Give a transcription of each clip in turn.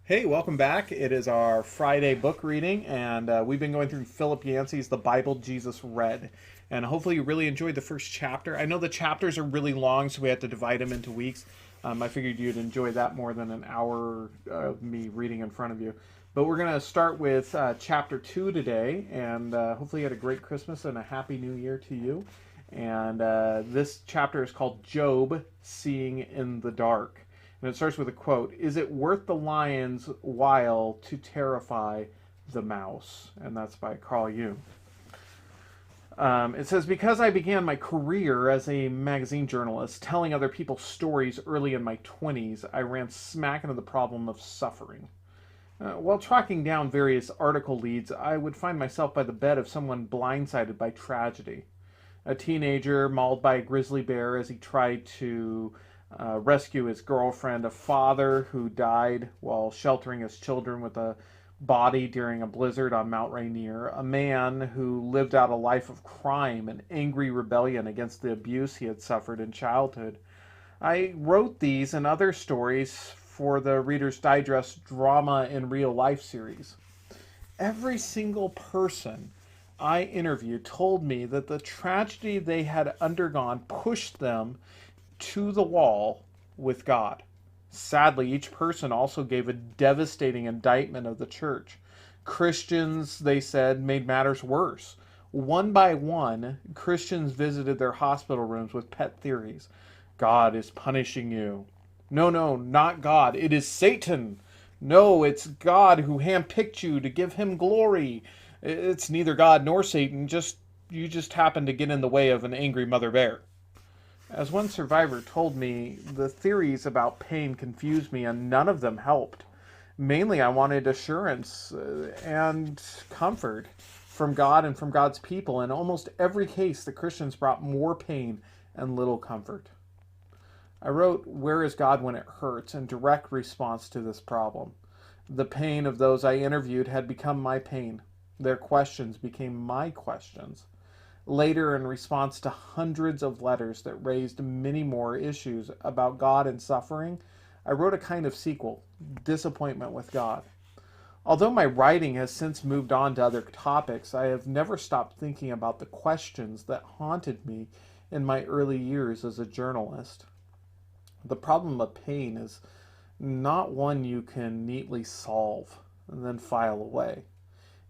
Hey, welcome back. It is our Friday book reading, and we've been going through Philip Yancey's The Bible Jesus Read. And hopefully, you really enjoyed the first chapter. I know the chapters are really long, so we had to divide them into weeks. I figured you'd enjoy that more than an hour of me reading in front of you. But we're going to start with chapter 2 today, and hopefully, you had a great Christmas and a happy new year to you. And this chapter is called Job Seeing in the Dark. And it starts with a quote: "Is it worth the lion's while to terrify the mouse?" And that's by Carl Jung. It says, "Because I began my career as a magazine journalist, telling other people's stories early in my 20s, I ran smack into the problem of suffering. While tracking down various article leads, I would find myself by the bed of someone blindsided by tragedy. A teenager mauled by a grizzly bear as he tried to rescue his girlfriend, a father who died while sheltering his children with a body during a blizzard on Mount Rainier, a man who lived out a life of crime and angry rebellion against the abuse he had suffered in childhood. I wrote these and other stories for the Reader's Digest Drama in Real Life series. Every single person I interviewed told me that the tragedy they had undergone pushed them to the wall with God. Sadly, each person also gave a devastating indictment of the church. Christians, they said, made matters worse. One by one, Christians visited their hospital rooms with pet theories. God is punishing you. No, no, not God. It is Satan. No, it's God who handpicked you to give him glory. It's neither God nor Satan. You just happened to get in the way of an angry mother bear. As one survivor told me, the theories about pain confused me and none of them helped. Mainly, I wanted assurance and comfort from God and from God's people. In almost every case, the Christians brought more pain and little comfort. I wrote, 'Where is God when it hurts?' in direct response to this problem. The pain of those I interviewed had become my pain. Their questions became my questions. Later, in response to hundreds of letters that raised many more issues about God and suffering, I wrote a kind of sequel, Disappointment with God. Although my writing has since moved on to other topics, I have never stopped thinking about the questions that haunted me in my early years as a journalist. The problem of pain is not one you can neatly solve and then file away.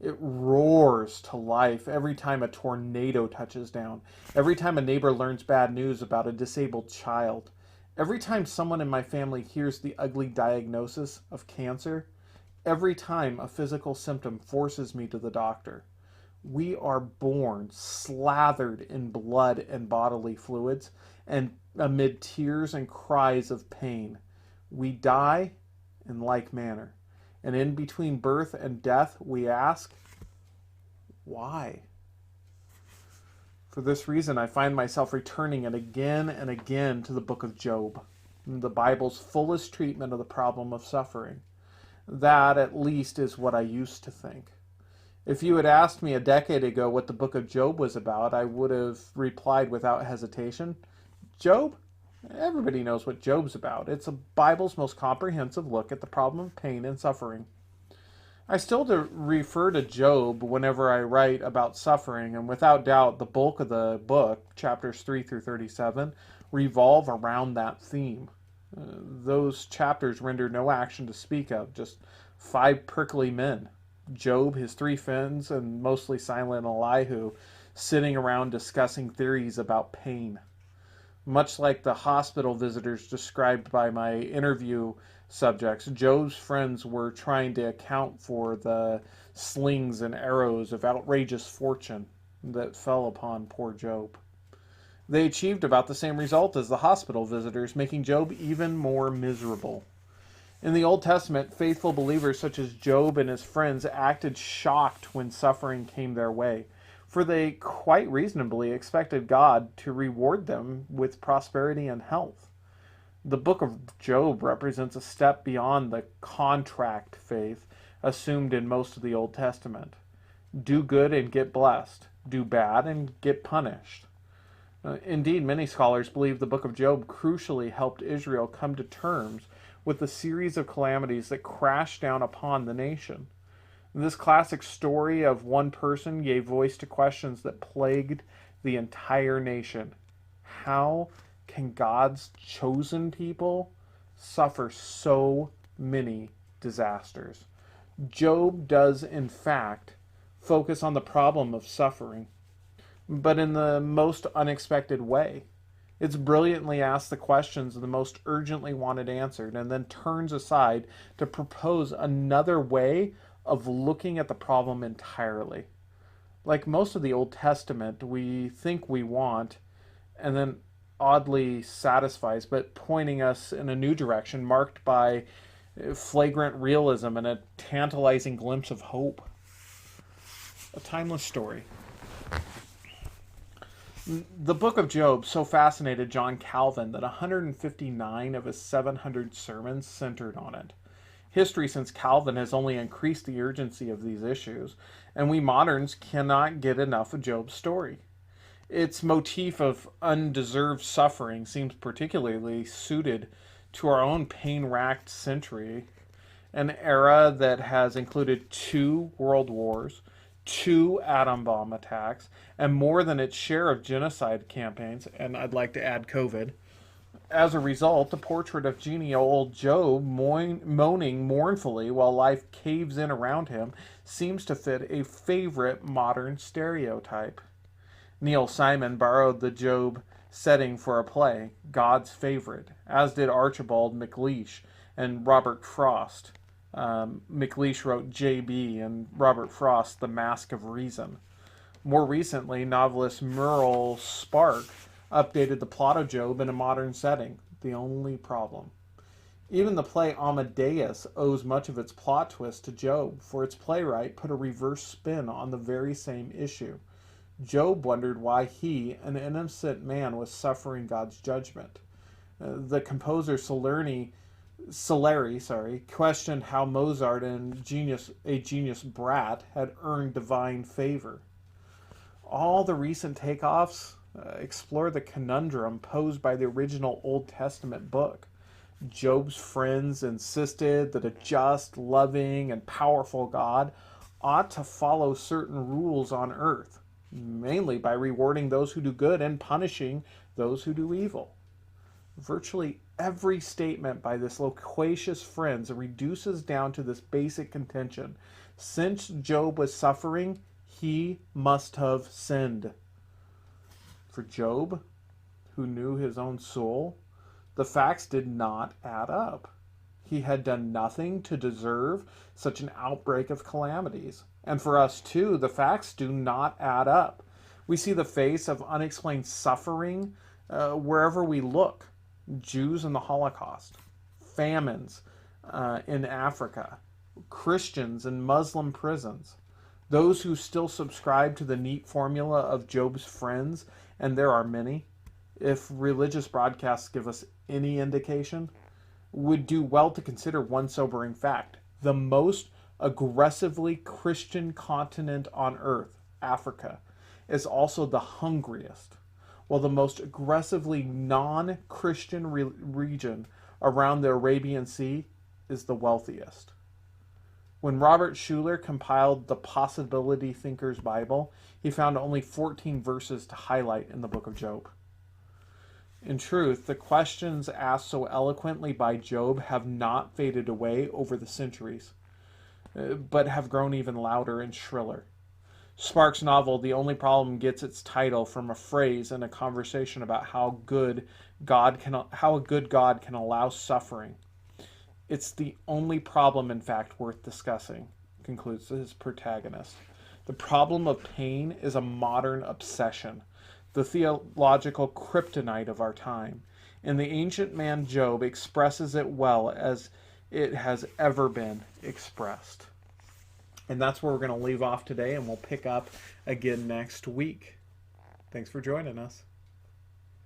It roars to life every time a tornado touches down, every time a neighbor learns bad news about a disabled child, every time someone in my family hears the ugly diagnosis of cancer, every time a physical symptom forces me to the doctor. We are born slathered in blood and bodily fluids, and amid tears and cries of pain. We die in like manner. And in between birth and death, we ask, why? For this reason, I find myself returning it again and again to the book of Job, the Bible's fullest treatment of the problem of suffering. That, at least, is what I used to think. If you had asked me a decade ago what the book of Job was about, I would have replied without hesitation, Job? Everybody knows what Job's about. It's the Bible's most comprehensive look at the problem of pain and suffering. I still refer to Job whenever I write about suffering, and without doubt, the bulk of the book, chapters 3 through 37, revolve around that theme. Those chapters render no action to speak of, just 5 prickly men. Job, his 3 friends, and mostly silent Elihu, sitting around discussing theories about pain. Much like the hospital visitors described by my interview subjects, Job's friends were trying to account for the slings and arrows of outrageous fortune that fell upon poor Job. They achieved about the same result as the hospital visitors, making Job even more miserable. In the Old Testament, faithful believers such as Job and his friends acted shocked when suffering came their way, for they quite reasonably expected God to reward them with prosperity and health. The book of Job represents a step beyond the contract faith assumed in most of the Old Testament. Do good and get blessed. Do bad and get punished. Indeed, many scholars believe the book of Job crucially helped Israel come to terms with the series of calamities that crashed down upon the nation. This classic story of one person gave voice to questions that plagued the entire nation. How can God's chosen people suffer so many disasters? Job does, in fact, focus on the problem of suffering, but in the most unexpected way. It's brilliantly asked the questions the most urgently wanted answered, and then turns aside to propose another way of looking at the problem entirely. Like most of the Old Testament, we think we want, and then oddly satisfies, but pointing us in a new direction, marked by flagrant realism and a tantalizing glimpse of hope. A timeless story. The book of Job so fascinated John Calvin that 159 of his 700 sermons centered on it. History since Calvin has only increased the urgency of these issues, and we moderns cannot get enough of Job's story. Its motif of undeserved suffering seems particularly suited to our own pain-racked century, an era that has included 2 world wars, 2 atom bomb attacks, and more than its share of genocide campaigns, and I'd like to add COVID. As a result, the portrait of genial old Job moaning mournfully while life caves in around him seems to fit a favorite modern stereotype. Neil Simon borrowed the Job setting for a play, God's Favorite, as did Archibald MacLeish and Robert Frost. MacLeish wrote J.B. and Robert Frost The Mask of Reason. More recently, novelist Muriel Spark updated the plot of Job in a modern setting, The Only Problem. Even the play Amadeus owes much of its plot twist to Job, for its playwright put a reverse spin on the very same issue. Job wondered why he, an innocent man, was suffering God's judgment. The composer Salieri, questioned how Mozart, a genius brat, had earned divine favor. All the recent takeoffs explore the conundrum posed by the original Old Testament book. Job's friends insisted that a just, loving, and powerful God ought to follow certain rules on earth, mainly by rewarding those who do good and punishing those who do evil. Virtually every statement by this loquacious friends reduces down to this basic contention. Since Job was suffering, he must have sinned. For Job, who knew his own soul, the facts did not add up. He had done nothing to deserve such an outbreak of calamities. And for us too, the facts do not add up. We see the face of unexplained suffering wherever we look. Jews in the Holocaust, famines in Africa, Christians in Muslim prisons, those who still subscribe to the neat formula of Job's friends, and there are many, if religious broadcasts give us any indication, would do well to consider one sobering fact. The most aggressively Christian continent on earth, Africa, is also the hungriest, while the most aggressively non-Christian region around the Arabian Sea is the wealthiest. When Robert Schuller compiled the Possibility Thinker's Bible, he found only 14 verses to highlight in the book of Job. In truth, the questions asked so eloquently by Job have not faded away over the centuries, but have grown even louder and shriller. Sparks' novel, The Only Problem, gets its title from a phrase in a conversation about how a good God can allow suffering. It's the only problem, in fact, worth discussing, concludes his protagonist. The problem of pain is a modern obsession, the theological kryptonite of our time, and the ancient man Job expresses it well as it has ever been expressed. And that's where we're going to leave off today, and we'll pick up again next week. Thanks for joining us.